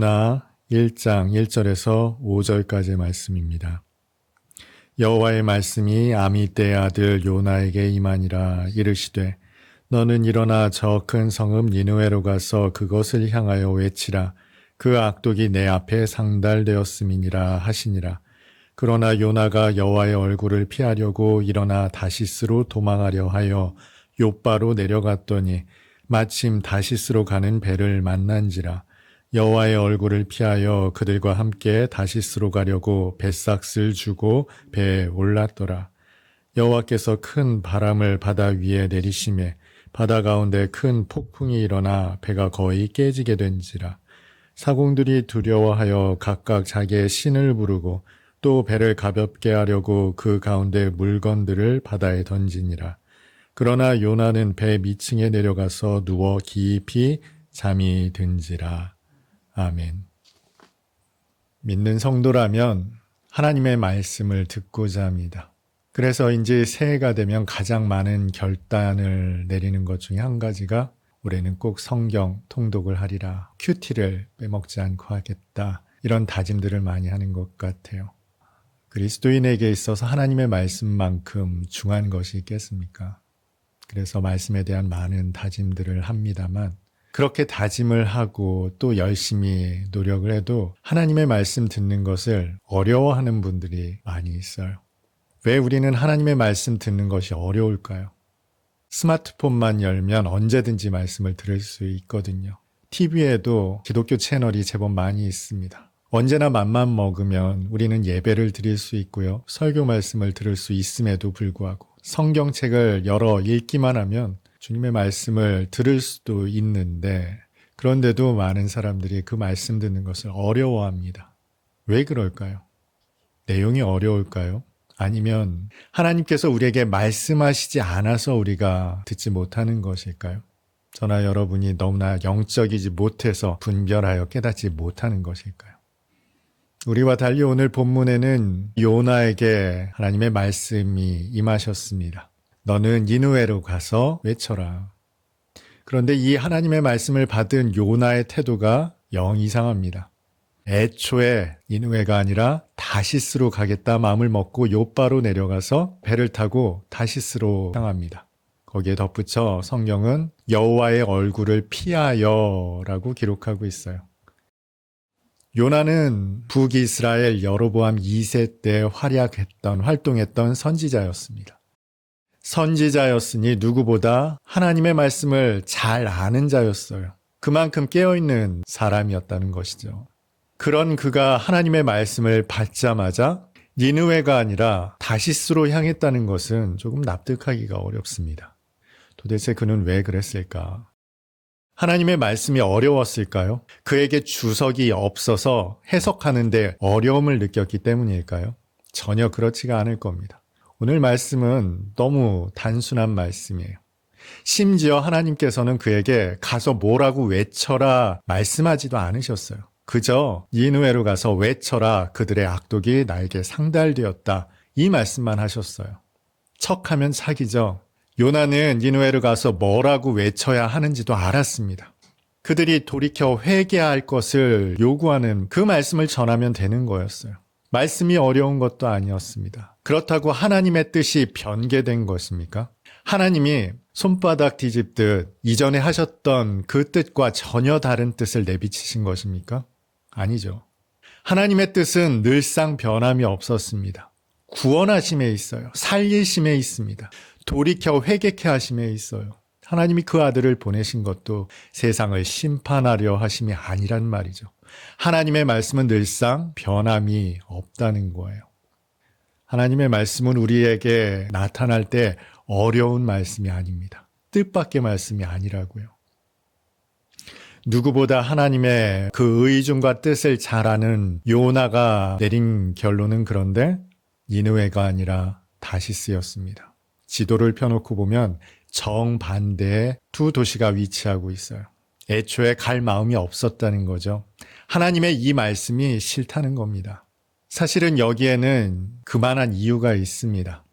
요나 1장 1절에서 5절까지의 말씀입니다. 여호와의 말씀이 아미떼의 아들 요나에게 임하니라. 이르시되 너는 일어나 저 큰 성읍 니느웨로 가서 그것을 향하여 외치라. 그 악독이 내 앞에 상달되었음이니라 하시니라. 그러나 요나가 여호와의 얼굴을 피하려고 일어나 다시스로 도망하려 하여 욥바로 내려갔더니 마침 다시스로 가는 배를 만난지라. 여호와의 얼굴을 피하여 그들과 함께 다시스로 가려고 뱃삭을 주고 배에 올랐더라. 여호와께서 큰 바람을 바다 위에 내리시매 바다 가운데 큰 폭풍이 일어나 배가 거의 깨지게 된지라. 사공들이 두려워하여 각각 자기의 신을 부르고 또 배를 가볍게 하려고 그 가운데 물건들을 바다에 던지니라. 그러나 요나는 배 밑층에 내려가서 누워 깊이 잠이 든지라. 아멘. 믿는 성도라면 하나님의 말씀을 듣고자 합니다. 그래서인지 새해가 되면 가장 많은 결단을 내리는 것 중에 한 가지가 올해는 꼭 성경 통독을 하리라, 큐티를 빼먹지 않고 하겠다, 이런 다짐들을 많이 하는 것 같아요. 그리스도인에게 있어서 하나님의 말씀만큼 중요한 것이 있겠습니까? 그래서 말씀에 대한 많은 다짐들을 합니다만, 그렇게 다짐을 하고 또 열심히 노력을 해도 하나님의 말씀 듣는 것을 어려워하는 분들이 많이 있어요. 왜 우리는 하나님의 말씀 듣는 것이 어려울까요? 스마트폰만 열면 언제든지 말씀을 들을 수 있거든요. TV에도 기독교 채널이 제법 많이 있습니다. 언제나 맘만 먹으면 우리는 예배를 드릴 수 있고요. 설교 말씀을 들을 수 있음에도 불구하고 성경책을 열어 읽기만 하면 주님의 말씀을 들을 수도 있는데, 그런데도 많은 사람들이 그 말씀 듣는 것을 어려워합니다. 왜 그럴까요? 내용이 어려울까요? 아니면 하나님께서 우리에게 말씀하시지 않아서 우리가 듣지 못하는 것일까요? 저나 여러분이 너무나 영적이지 못해서 분별하여 깨닫지 못하는 것일까요? 우리와 달리 오늘 본문에는 요나에게 하나님의 말씀이 임하셨습니다. 너는 니느웨로 가서 외쳐라. 그런데 이 하나님의 말씀을 받은 요나의 태도가 영 이상합니다. 애초에 니느웨가 아니라 다시스로 가겠다 마음을 먹고 욥바로 내려가서 배를 타고 다시스로 향합니다. 거기에 덧붙여 성경은 여호와의 얼굴을 피하여라고 기록하고 있어요. 요나는 북이스라엘 여로보암 2세 때 활동했던 선지자였습니다. 선지자였으니 누구보다 하나님의 말씀을 잘 아는 자였어요. 그만큼 깨어있는 사람이었다는 것이죠. 그런 그가 하나님의 말씀을 받자마자 니느웨가 아니라 다시스로 향했다는 것은 조금 납득하기가 어렵습니다. 도대체 그는 왜 그랬을까? 하나님의 말씀이 어려웠을까요? 그에게 주석이 없어서 해석하는데 어려움을 느꼈기 때문일까요? 전혀 그렇지가 않을 겁니다. 오늘 말씀은 너무 단순한 말씀이에요. 심지어 하나님께서는 그에게 가서 뭐라고 외쳐라 말씀하지도 않으셨어요. 그저 니느웨로 가서 외쳐라, 그들의 악독이 나에게 상달되었다, 이 말씀만 하셨어요. 척하면 사기죠. 요나는 니느웨로 가서 뭐라고 외쳐야 하는지도 알았습니다. 그들이 돌이켜 회개할 것을 요구하는 그 말씀을 전하면 되는 거였어요. 말씀이 어려운 것도 아니었습니다. 그렇다고 하나님의 뜻이 변개된 것입니까? 하나님이 손바닥 뒤집듯 이전에 하셨던 그 뜻과 전혀 다른 뜻을 내비치신 것입니까? 아니죠. 하나님의 뜻은 늘상 변함이 없었습니다. 구원하심에 있어요. 살리심에 있습니다. 돌이켜 회개케 하심에 있어요. 하나님이 그 아들을 보내신 것도 세상을 심판하려 하심이 아니란 말이죠. 하나님의 말씀은 늘상 변함이 없다는 거예요. 하나님의 말씀은 우리에게 나타날 때 어려운 말씀이 아닙니다. 뜻밖의 말씀이 아니라고요. 누구보다 하나님의 그 의중과 뜻을 잘 아는 요나가 내린 결론은 그런데 니느웨가 아니라 다시스였습니다. 지도를 펴놓고 보면 정반대의 두 도시가 위치하고 있어요. 애초에 갈 마음이 없었다는 거죠. 하나님의 이 말씀이 싫다는 겁니다. 사실은 여기에는 그만한 이유가 있습니다.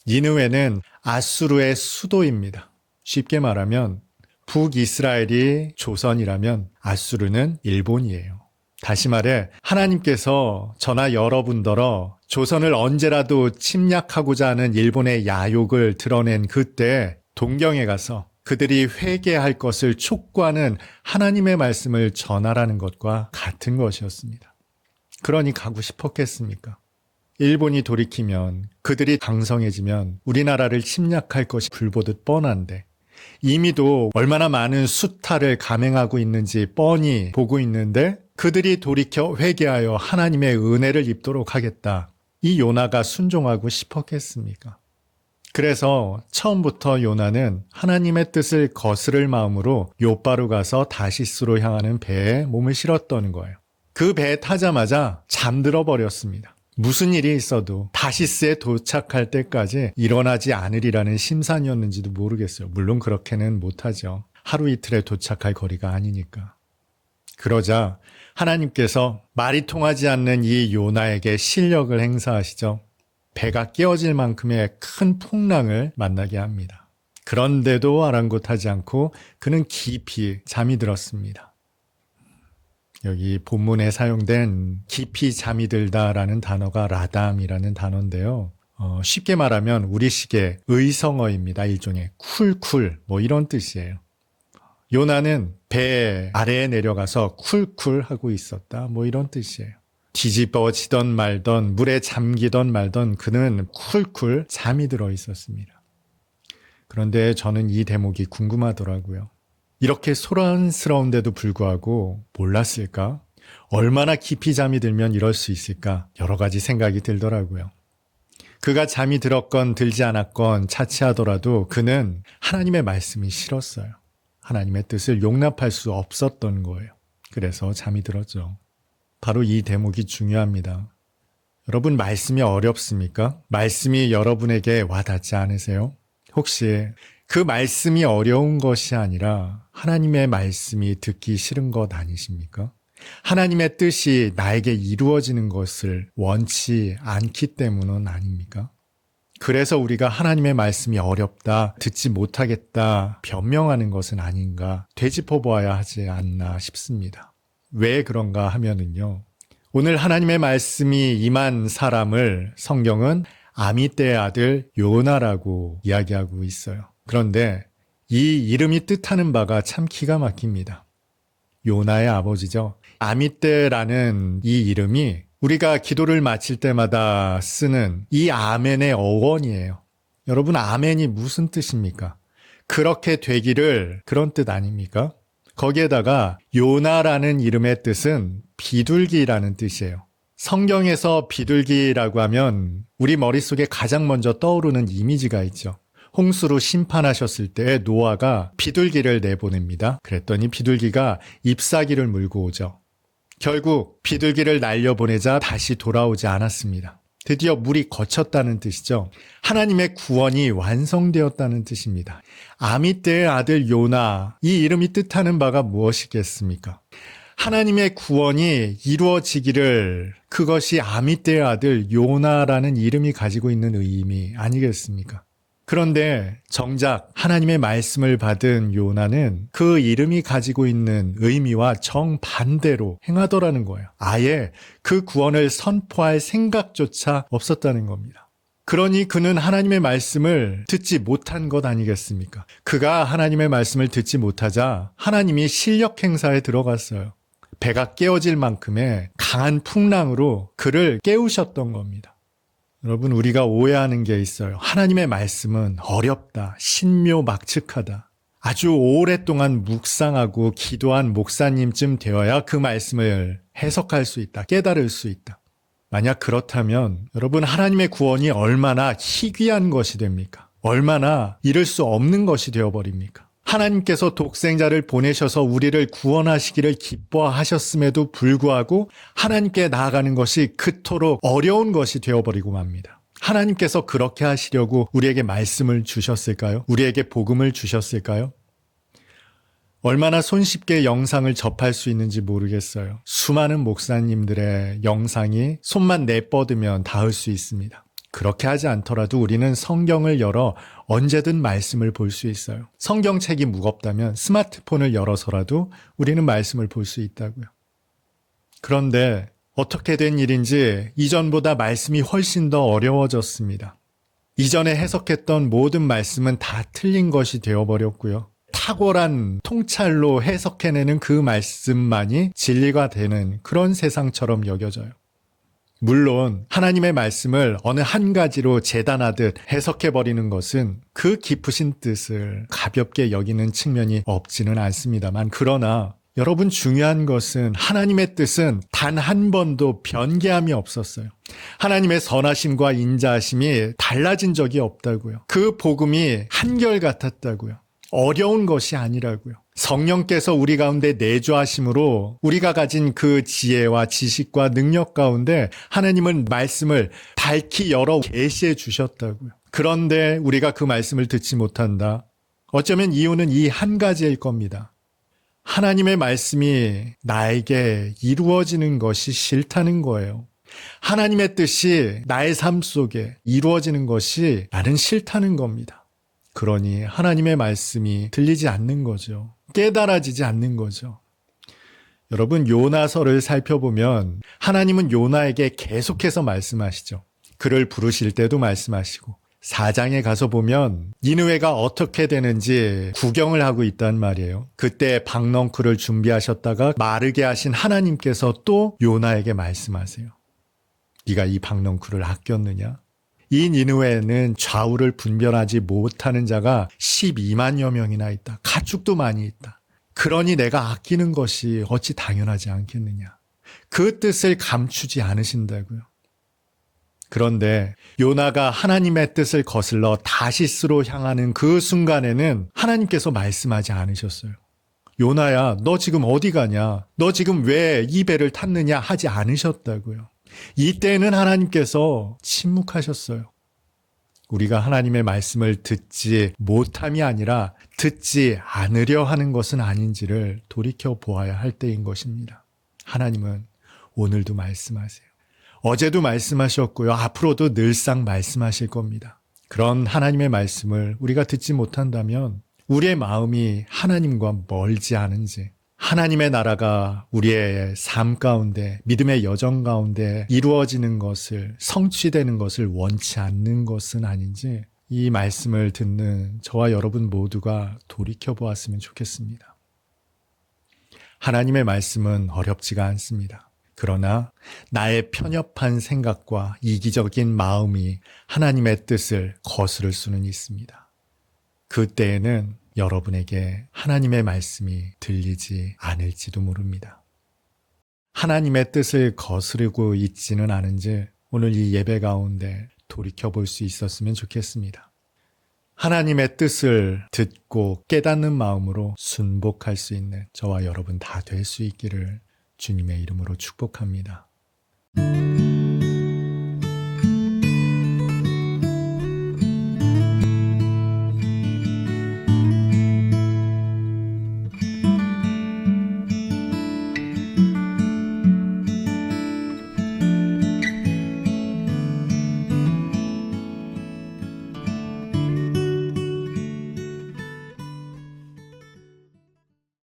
니느웨는 아수르의 수도입니다. 쉽게 말하면 북이스라엘이 조선이라면 아수르는 일본이에요. 다시 말해 하나님께서 저나 여러분더러 조선을 언제라도 침략하고자 하는 일본의 야욕을 드러낸 그때 동경에 가서 그들이 회개할 것을 촉구하는 하나님의 말씀을 전하라는 것과 같은 것이었습니다. 그러니 가고 싶었겠습니까? 일본이 돌이키면 그들이 강성해지면 우리나라를 침략할 것이 불보듯 뻔한데 이미도 얼마나 많은 수탈을 감행하고 있는지 뻔히 보고 있는데 그들이 돌이켜 회개하여 하나님의 은혜를 입도록 하겠다. 이 요나가 순종하고 싶었겠습니까? 그래서 처음부터 요나는 하나님의 뜻을 거스를 마음으로 요바로 가서 다시스로 향하는 배에 몸을 실었던 거예요. 그 배에 타자마자 잠들어 버렸습니다. 무슨 일이 있어도 다시스에 도착할 때까지 일어나지 않으리라는 심산이었는지도 모르겠어요. 물론 그렇게는 못하죠. 하루 이틀에 도착할 거리가 아니니까. 그러자 하나님께서 말이 통하지 않는 이 요나에게 실력을 행사하시죠. 배가 깨어질 만큼의 큰 풍랑을 만나게 합니다. 그런데도 아랑곳하지 않고 그는 깊이 잠이 들었습니다. 여기 본문에 사용된 깊이 잠이 들다라는 단어가 라담이라는 단어인데요. 쉽게 말하면 우리식의 의성어입니다. 일종의 쿨쿨 이런 뜻이에요. 요나는 배 아래에 내려가서 쿨쿨 하고 있었다 이런 뜻이에요. 뒤집어지던 말던 물에 잠기던 말던 그는 쿨쿨 잠이 들어 있었습니다. 그런데 저는 이 대목이 궁금하더라고요. 이렇게 소란스러운데도 불구하고 몰랐을까? 얼마나 깊이 잠이 들면 이럴 수 있을까? 여러 가지 생각이 들더라고요. 그가 잠이 들었건 들지 않았건 차치하더라도 그는 하나님의 말씀이 싫었어요. 하나님의 뜻을 용납할 수 없었던 거예요. 그래서 잠이 들었죠. 바로 이 대목이 중요합니다. 여러분 말씀이 어렵습니까? 말씀이 여러분에게 와닿지 않으세요? 혹시 그 말씀이 어려운 것이 아니라 하나님의 말씀이 듣기 싫은 것 아니십니까? 하나님의 뜻이 나에게 이루어지는 것을 원치 않기 때문은 아닙니까? 그래서 우리가 하나님의 말씀이 어렵다, 듣지 못하겠다, 변명하는 것은 아닌가 되짚어보아야 하지 않나 싶습니다. 왜 그런가 하면은요. 오늘 하나님의 말씀이 임한 사람을 성경은 아미떼의 아들 요나라고 이야기하고 있어요. 그런데 이 이름이 뜻하는 바가 참 기가 막힙니다. 요나의 아버지죠. 아미떼라는 이 이름이 우리가 기도를 마칠 때마다 쓰는 이 아멘의 어원이에요. 여러분 아멘이 무슨 뜻입니까? 그렇게 되기를 그런 뜻 아닙니까? 거기에다가 요나라는 이름의 뜻은 비둘기라는 뜻이에요. 성경에서 비둘기라고 하면 우리 머릿속에 가장 먼저 떠오르는 이미지가 있죠. 홍수로 심판하셨을 때 노아가 비둘기를 내보냅니다. 그랬더니 비둘기가 잎사귀를 물고 오죠. 결국 비둘기를 날려보내자 다시 돌아오지 않았습니다. 드디어 물이 거쳤다는 뜻이죠. 하나님의 구원이 완성되었다는 뜻입니다. 아미떼의 아들 요나, 이 이름이 뜻하는 바가 무엇이겠습니까? 하나님의 구원이 이루어지기를 그것이 아미떼의 아들 요나라는 이름이 가지고 있는 의미 아니겠습니까? 그런데 정작 하나님의 말씀을 받은 요나는 그 이름이 가지고 있는 의미와 정반대로 행하더라는 거예요. 아예 그 구원을 선포할 생각조차 없었다는 겁니다. 그러니 그는 하나님의 말씀을 듣지 못한 것 아니겠습니까? 그가 하나님의 말씀을 듣지 못하자 하나님이 실력 행사에 들어갔어요. 배가 깨어질 만큼의 강한 풍랑으로 그를 깨우셨던 겁니다. 여러분 우리가 오해하는 게 있어요. 하나님의 말씀은 어렵다, 신묘막측하다. 아주 오랫동안 묵상하고 기도한 목사님쯤 되어야 그 말씀을 해석할 수 있다, 깨달을 수 있다. 만약 그렇다면 여러분 하나님의 구원이 얼마나 희귀한 것이 됩니까? 얼마나 이룰 수 없는 것이 되어버립니까? 하나님께서 독생자를 보내셔서 우리를 구원하시기를 기뻐하셨음에도 불구하고 하나님께 나아가는 것이 그토록 어려운 것이 되어버리고 맙니다. 하나님께서 그렇게 하시려고 우리에게 말씀을 주셨을까요? 우리에게 복음을 주셨을까요? 얼마나 손쉽게 영상을 접할 수 있는지 모르겠어요. 수많은 목사님들의 영상이 손만 내뻗으면 닿을 수 있습니다. 그렇게 하지 않더라도 우리는 성경을 열어 언제든 말씀을 볼 수 있어요. 성경책이 무겁다면 스마트폰을 열어서라도 우리는 말씀을 볼 수 있다고요. 그런데 어떻게 된 일인지 이전보다 말씀이 훨씬 더 어려워졌습니다. 이전에 해석했던 모든 말씀은 다 틀린 것이 되어버렸고요. 탁월한 통찰로 해석해내는 그 말씀만이 진리가 되는 그런 세상처럼 여겨져요. 물론 하나님의 말씀을 어느 한 가지로 재단하듯 해석해버리는 것은 그 깊으신 뜻을 가볍게 여기는 측면이 없지는 않습니다만, 그러나 여러분, 중요한 것은 하나님의 뜻은 단 한 번도 변개함이 없었어요. 하나님의 선하심과 인자하심이 달라진 적이 없다고요. 그 복음이 한결같았다고요. 어려운 것이 아니라고요. 성령께서 우리 가운데 내주하심으로 우리가 가진 그 지혜와 지식과 능력 가운데 하나님은 말씀을 밝히 열어 계시해 주셨다고요. 그런데 우리가 그 말씀을 듣지 못한다. 어쩌면 이유는 이 한 가지일 겁니다. 하나님의 말씀이 나에게 이루어지는 것이 싫다는 거예요. 하나님의 뜻이 나의 삶 속에 이루어지는 것이 나는 싫다는 겁니다. 그러니 하나님의 말씀이 들리지 않는 거죠. 깨달아지지 않는 거죠. 여러분, 요나서를 살펴보면 하나님은 요나에게 계속해서 말씀하시죠. 그를 부르실 때도 말씀하시고, 4장에 가서 보면 니느웨가 어떻게 되는지 구경을 하고 있단 말이에요. 그때 박넝쿨을 준비하셨다가 마르게 하신 하나님께서 또 요나에게 말씀하세요. 네가 이 박넝쿨을 아꼈느냐? 이 니느웨는 좌우를 분별하지 못하는 자가 12만여 명이나 있다. 가축도 많이 있다. 그러니 내가 아끼는 것이 어찌 당연하지 않겠느냐. 그 뜻을 감추지 않으신다고요. 그런데 요나가 하나님의 뜻을 거슬러 다시스로 향하는 그 순간에는 하나님께서 말씀하지 않으셨어요. 요나야, 너 지금 어디 가냐? 너 지금 왜 이 배를 탔느냐? 하지 않으셨다고요. 이때는 하나님께서 침묵하셨어요. 우리가 하나님의 말씀을 듣지 못함이 아니라 듣지 않으려 하는 것은 아닌지를 돌이켜 보아야 할 때인 것입니다. 하나님은 오늘도 말씀하세요. 어제도 말씀하셨고요. 앞으로도 늘상 말씀하실 겁니다. 그런 하나님의 말씀을 우리가 듣지 못한다면 우리의 마음이 하나님과 멀지 않은지, 하나님의 나라가 우리의 삶 가운데, 믿음의 여정 가운데 이루어지는 것을, 성취되는 것을 원치 않는 것은 아닌지, 이 말씀을 듣는 저와 여러분 모두가 돌이켜보았으면 좋겠습니다. 하나님의 말씀은 어렵지가 않습니다. 그러나 나의 편협한 생각과 이기적인 마음이 하나님의 뜻을 거스를 수는 있습니다. 그때에는 여러분에게 하나님의 말씀이 들리지 않을지도 모릅니다. 하나님의 뜻을 거스르고 있지는 않은지 오늘 이 예배 가운데 돌이켜볼 수 있었으면 좋겠습니다. 하나님의 뜻을 듣고 깨닫는 마음으로 순복할 수 있는 저와 여러분 다 될 수 있기를 주님의 이름으로 축복합니다.